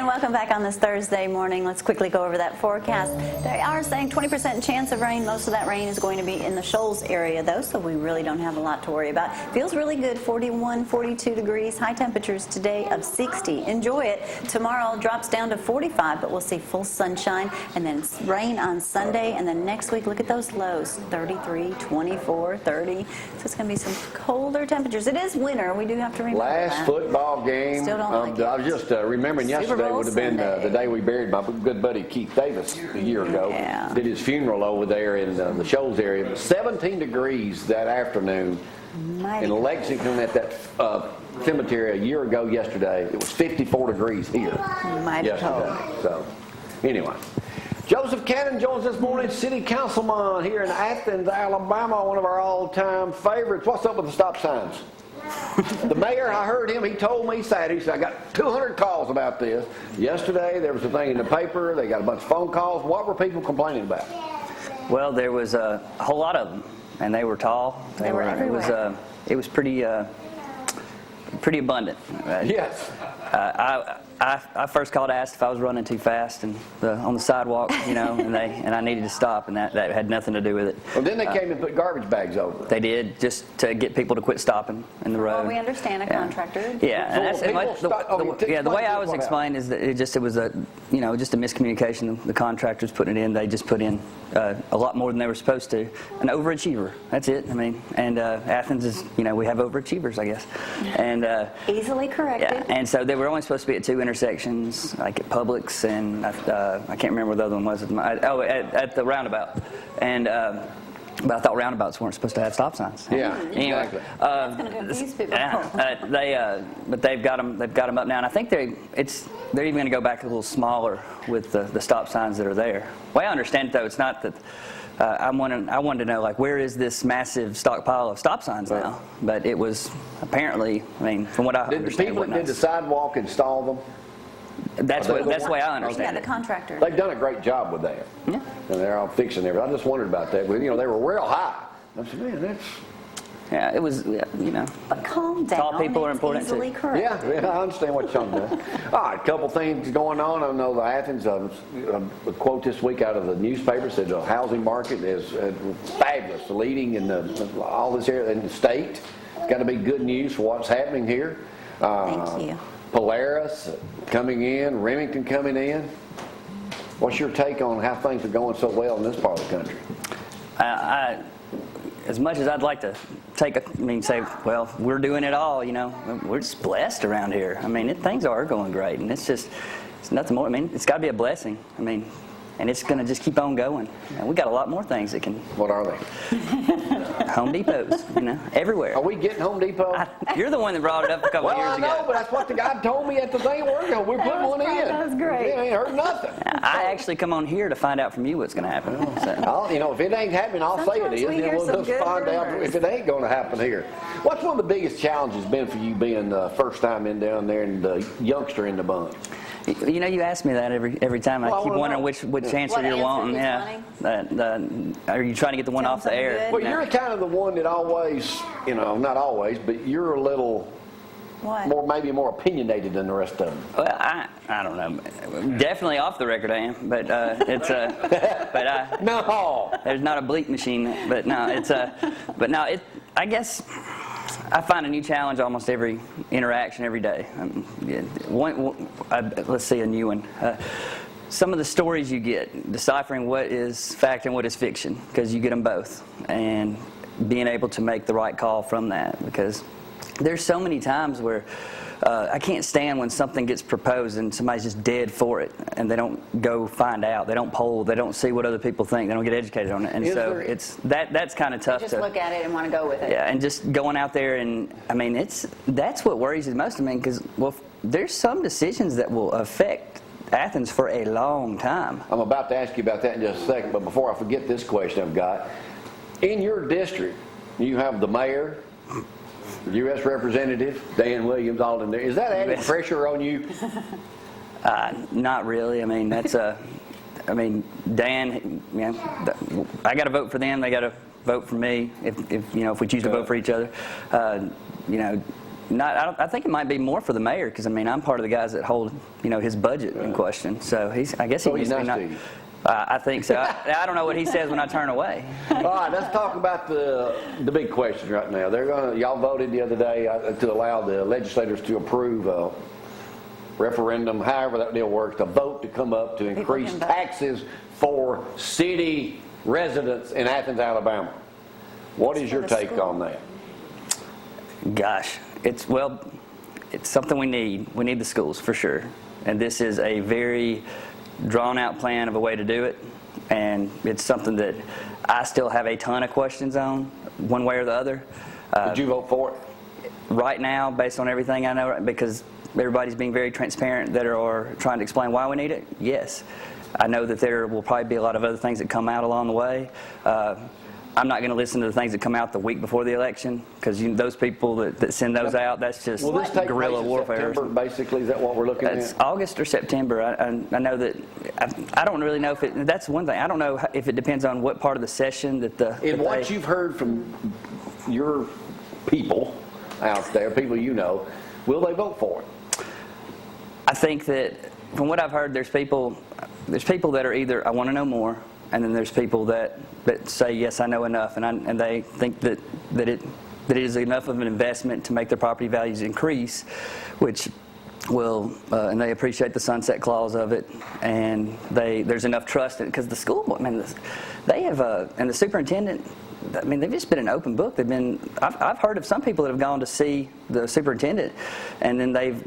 welcome back on this Thursday morning. Let's quickly go over that forecast. They are saying 20% chance of rain. Most of that rain is going to be in the Shoals area, though, so we really don't have a lot to worry about. Feels really good, 41, 42 degrees. High temperatures today of 60. Enjoy it. Tomorrow drops down to 45, but we'll see full sunshine, and then rain on Sunday. And then next week, look at those lows, 33, 24, 30. So it's going to be some colder temperatures. It is winter. We do have to remember Last that. football game. Still don't like I was just remembering yesterday would have been the day we buried my good buddy Keith Davis a year ago. Yeah. Did his funeral over there in the Shoals area. 17 degrees that afternoon in Lexington at that cemetery a year ago yesterday. It was 54 degrees here yesterday. So anyway. Joseph Cannon joins us this morning, City Councilman here in Athens, Alabama, one of our all-time favorites. What's up with the stop signs? The mayor, I heard him, he told me Saturday, he said, I got 200 calls about this. Yesterday, there was a thing in the paper, they got a bunch of phone calls. What were people complaining about? Well, there was a whole lot of them, and they were tall. They were everywhere. It was pretty abundant. Yes. I first called to ask if I was running too fast and on the sidewalk, and I needed to stop, and that had nothing to do with it. Well, then they came and put garbage bags over it. They did, just to get people to quit stopping in the road. Well, we understand a contractor. Yeah, and the way I was explained is that it was a just a miscommunication. The contractors putting it in, they just put in a lot more than they were supposed to. An overachiever. That's it. I mean, and Athens is we have overachievers, I guess, and easily corrected. Yeah, and so they were only supposed to be at 2 intersections, like at Publix, and I can't remember what the other one was. At the roundabout, and but I thought roundabouts weren't supposed to have stop signs. Yeah, anyway, exactly. That's going to confuse people. But they've got them up now, and I think they're even going to go back a little smaller with the stop signs that are there. The way I understand it, though, it's not that. I wanted to know, like, where is this massive stockpile of stop signs now? But it was apparently, from what I understand. Did the people that did the sidewalk install them? That's the way I understand Yeah, the contractor. They've done a great job with that. Yeah. And they're all fixing everything. I just wondered about that. But, they were real high. I said, man, that's... Yeah, it was, But calm down. Tall people are important, too. Easily corrected. Yeah, I understand what you're talking about. All right, a couple things going on. I know the Athens, a quote this week out of the newspaper said the housing market is fabulous, the leading in all this area in the state. It's got to be good news for what's happening here. Thank you. Polaris coming in, Remington coming in. What's your take on how things are going so well in this part of the country? As much as I'd like to say, well, we're doing it all, we're just blessed around here. Things are going great, and it's nothing more. It's got to be a blessing. And it's going to just keep on going. And we got a lot more things that can. What are they? Home Depots, everywhere. Are we getting Home Depot? You're the one that brought it up a couple of years ago. Well, I know, but that's what the guy told me at the thing we're putting one in. That was great. I ain't heard nothing. I actually come on here to find out from you what's going to happen. So. If it ain't happening, I'll say it is. Sometimes we hear We'll some just good find out rumors. if it ain't going to happen here. What's one of the biggest challenges been for you being the first time in down there and the youngster in the bunch? You ask me that every time. I keep wondering which answer you're wanting. Yeah. Are you trying to get the one off the air? Good? Well, you're kind of the one that always, not always, but you're a little maybe more opinionated than the rest of them. Well, I don't know. Definitely off the record I am, but it's no. There's not a bleep machine, but no, I guess. I find a new challenge almost every interaction, every day. Let's see, a new one. Some of the stories you get, deciphering what is fact and what is fiction, because you get them both, and being able to make the right call from that, because there's so many times where I can't stand when something gets proposed and somebody's just dead for it, and they don't go find out, they don't poll, they don't see what other people think, they don't get educated on it, and that's kind of tough. Just look at it and want to go with it. Yeah, and just going out there, and that's what worries you the most. Because there's some decisions that will affect Athens for a long time. I'm about to ask you about that in just a second, but before I forget this question I've got, in your district, you have the mayor, U.S. Representative Dan Williams, all in there. Is that adding pressure on you? Not really. That's Dan. I got to vote for them. They got to vote for me. If we choose to vote for each other. I think it might be more for the mayor, because I mean, I'm part of the guys that hold, his budget in question. So I guess So he he's needs to nice be to you. I think so. I don't know what he says when I turn away. All right, let's talk about the big question right now. Y'all voted the other day to allow the legislators to approve a referendum, however that deal works, a vote to come up to increase can vote. taxes for city residents in Athens, Alabama. What is your for the take school. on that? Gosh, it's something we need. We need the schools for sure. And this is a very drawn out plan of a way to do it. And it's something that I still have a ton of questions on, one way or the other. Did you vote for it? Right now, based on everything I know, because everybody's being very transparent that are trying to explain why we need it, yes. I know that there will probably be a lot of other things that come out along the way. I'm not going to listen to the things that come out the week before the election, because those people that send those out, that's just Will this take guerrilla place in warfare. September, basically? Is that what we're looking It's at? August or September. I know that, I don't really know if that's one thing. I don't know if it depends on what part of the session that In what you've heard from your people out there, people you know, will they vote for it? I think that from what I've heard, there's people that are either, I want to know more, and then there's people that say, yes, I know enough, and they think that it is enough of an investment to make their property values increase, which will, and they appreciate the sunset clause of it, and there's enough trust in it, because the school, they have, and the superintendent, I mean, they've just been an open book. I've heard of some people that have gone to see the superintendent, and then they've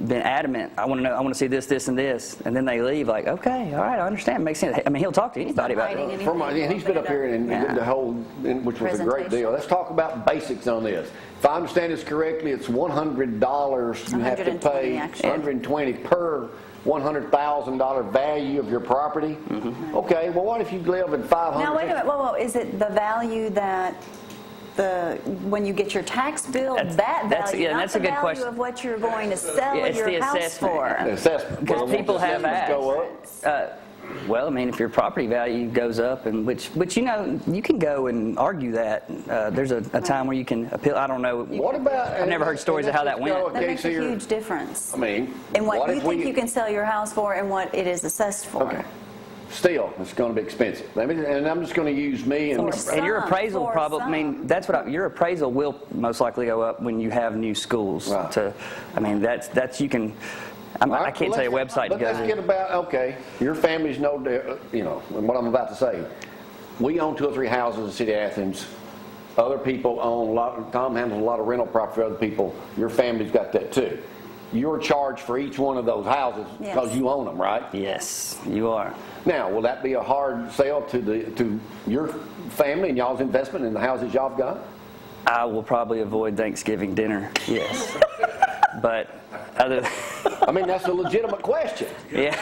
been adamant. I want to see this, this, and this, and then they leave like, okay, all right, I understand, makes sense. I mean, he'll talk to anybody about hiding it. anything. He's been up here and did the whole, which was a great deal. Let's talk about basics on this. If I understand this correctly, it's $100 you have to 120 pay, actually. $120 per $100,000 value of your property. Okay, well, what if you live in 500? Now, wait a minute. Whoa. Is it the value that when you get your tax bill, That's- that that's- value, yeah, and not that's the a good value question. of what you're going to sell Yeah, it's the your house assessment. for? The assessment. Because Well, people once the have assessments go asked. up, Well, I mean, if your property value goes up, and which you can go and argue that. There's a time where you can appeal. I don't know. what about? I've never heard stories of how that went. That makes a huge difference. I mean, in what you if think we- you can sell your house for and what it is assessed for. Okay. Still, it's going to be expensive. And I'm just going to use me and. For And your Some, appraisal for probably, I mean, some. that's what your appraisal will most likely go up when you have new schools. Right. I mean, that's you can. I can't tell you a website to But go let's get to. about, okay, your family's no, what I'm about to say. We own 2 or 3 houses in the city of Athens. Other people own a lot, Tom handles a lot of rental property for other people. Your family's got that too. You're charged for each one of those houses because Yes. you own them, right? Yes, you are. Now, will that be a hard sell to your family and y'all's investment in the houses y'all have got? I will probably avoid Thanksgiving dinner. Yes, but other. I mean, that's a legitimate question. Yeah,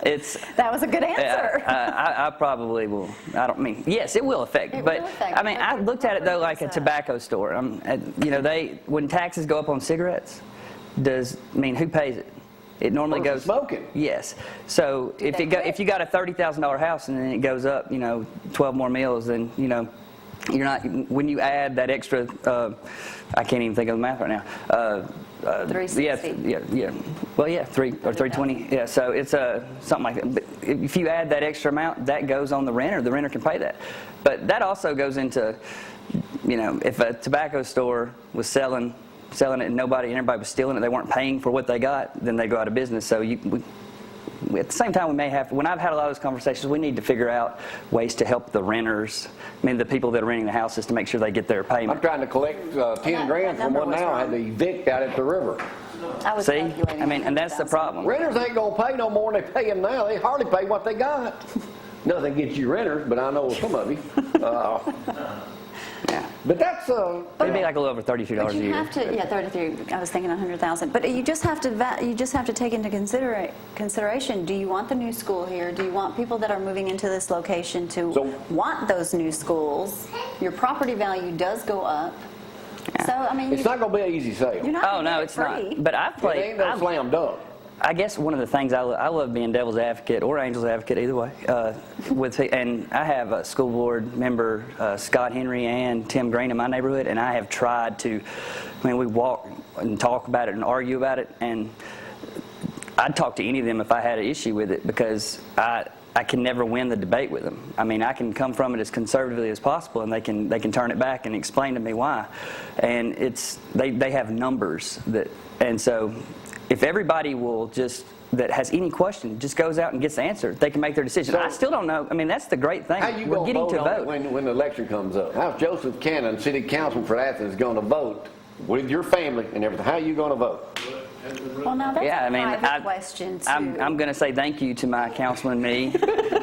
it's. That was a good answer. I probably will. I don't mean. Yes, it will affect. It but will affect, I mean, but I looked at it though like a 100%. tobacco store. When taxes go up on cigarettes, who pays it? It normally Or goes smoking. Yes. So if you got a $30,000 house and then it goes up, 12 more meals, then you're not. When you add that extra, I can't even think of the math right now. 360. Yeah. Well, yeah, 320. Yeah, so it's something like that. But if you add that extra amount, that goes on the renter. The renter can pay that. But that also goes into, if a tobacco store was selling it and everybody was stealing it, they weren't paying for what they got, then they go out of business. So at the same time, we may have, when I've had a lot of those conversations, we need to figure out ways to help the renters, the people that are renting the houses, to make sure they get their I'm payment. trying to collect 10 grand from number one was now. I wrong. had to evict out at the river. I was See? calculating And that's the 100,000. problem. Renters ain't gonna pay no more than they paying now. They hardly pay what they got. Nothing gets you renters, but I know some of you. Yeah. But that's It'd be like a little over $32 But a you year. have to, 33. I was thinking 100,000. But you just have to take into consideration. Do you want the new school here? Do you want people that are moving into this location to want those new schools? Your property value does go up. So I mean, it's not gonna be an easy sale. you're not. Oh gonna no, get it it's free. not. But I've It played. ain't no slam dunk. I guess one of the things I love being devil's advocate or angel's advocate, either way. And I have a school board member, Scott Henry and Tim Green in my neighborhood, and I have tried to. We walk and talk about it and argue about it, and I'd talk to any of them if I had an issue with it, because I can never win the debate with them. I mean, I can come from it as conservatively as possible, and they can turn it back and explain to me why. And they have numbers and so if everybody will that has any question just goes out and gets the answer, they can make their decision. So, I still don't know. I mean, that's the great thing. How you We're going to getting vote to on vote. it when the election comes up? How's Joseph Cannon, City Councilman for Athens, going to vote with your family and everything? How are you going to vote? Well, now that's Yeah, I a mean, private question, too. I'm going to say thank you to my councilman, me,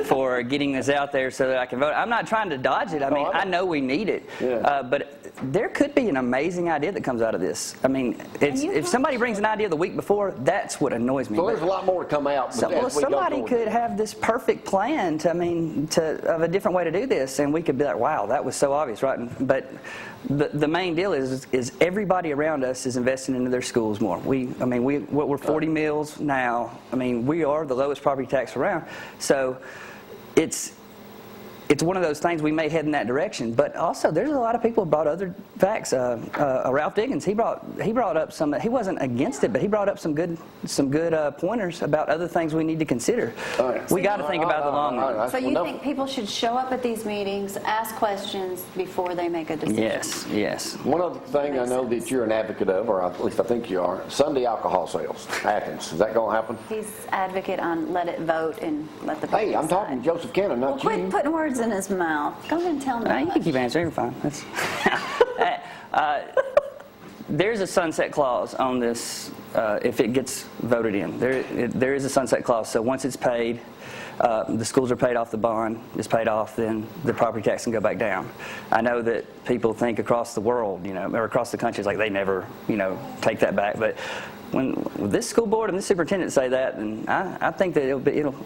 for getting this out there so that I can vote. I'm not trying to dodge it. I mean, I know we need it. Yeah. But there could be an amazing idea that comes out of this. I mean, if somebody brings an idea the week before, that's what annoys me. So there's a lot more to come out. Somebody could have this perfect plan of a different way to do this, and we could be like, wow, that was so obvious, right? But the main deal is everybody around us is investing into their schools more. We're 40 mills now. I mean, we are the lowest property tax around. So it's one of those things we may head in that direction. But also, there's a lot of people who brought other facts. Ralph Diggins, he brought up some. He wasn't against it, but he brought up some good pointers about other things we need to consider. Right. We got to think about the long run. So you think people should show up at these meetings, ask questions before they make a decision? Yes. One other thing I know that you're an advocate of, or at least I think you are, Sunday alcohol sales, Athens. Is that going to happen? He's advocate on let it vote and let the people Hey, I'm decide. talking Joseph Cannon, not Well, you. quit putting words in his mouth. Go ahead and tell him. You can keep answering. You're fine. There's a sunset clause on this if it gets voted in. There is a sunset clause. So once it's paid, the schools are paid off, the bond is paid off, then the property tax can go back down. I know that people think across the world, or across the country, it's like they never, take that back. But when this school board and this superintendent say that, then I think that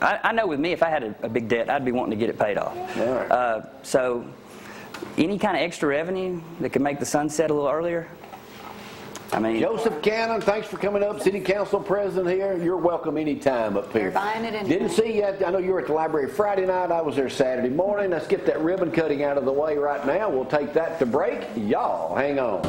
I know with me, if I had a big debt, I'd be wanting to get it paid off. Right. So any kind of extra revenue that could make the sunset a little earlier, I mean. Joseph Cannon, thanks for coming up. City Council President here. You're welcome anytime up here. They're buying it anyway. Didn't see you. I know you were at the library Friday night. I was there Saturday morning. Let's get that ribbon cutting out of the way right now. We'll take that to break. Y'all hang on.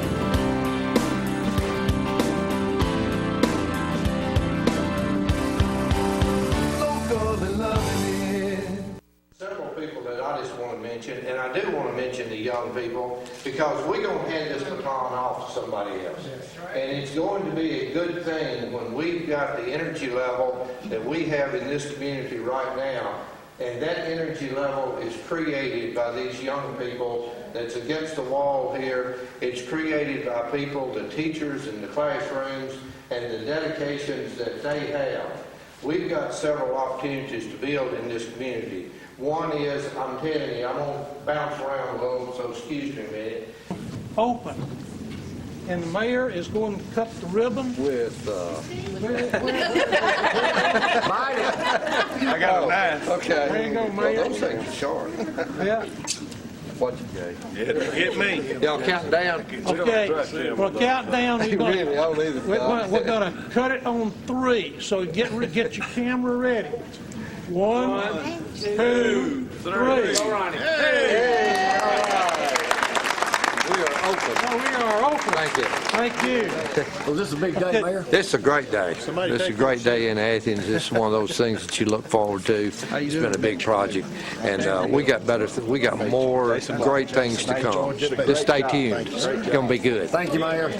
Several people that I just want to mention, and I do want to mention the young people, because we're going to hand this baton off to somebody else. And it's going to be a good thing when we've got the energy level that we have in this community right now, and that energy level is created by these young people that's against the wall here. It's created by people, the teachers in the classrooms, and the dedications that they have. We've got several opportunities to build in this community. One is, I'm telling you, I'm going to bounce around a little, so excuse me a minute. Open. And the mayor is going to cut the ribbon. With, I got a knife. okay. There you go, Well, Mayor. those things are sharp. Yeah. What you gave. Hit me. Y'all counting down? Okay. Well, countdown. He's gonna, Really, I don't either. we're going to cut it on 3. So get your camera ready. 1, 2, 3. All right. We are open. Oh, we are open. Thank you. Thank you. Was this a big day, Mayor? This is a great day. This is a great day in Athens. This is one of those things that you look forward to. It's been a big project, and we got we got more great things to come. Just stay tuned. It's going to be good. Thank you, Mayor.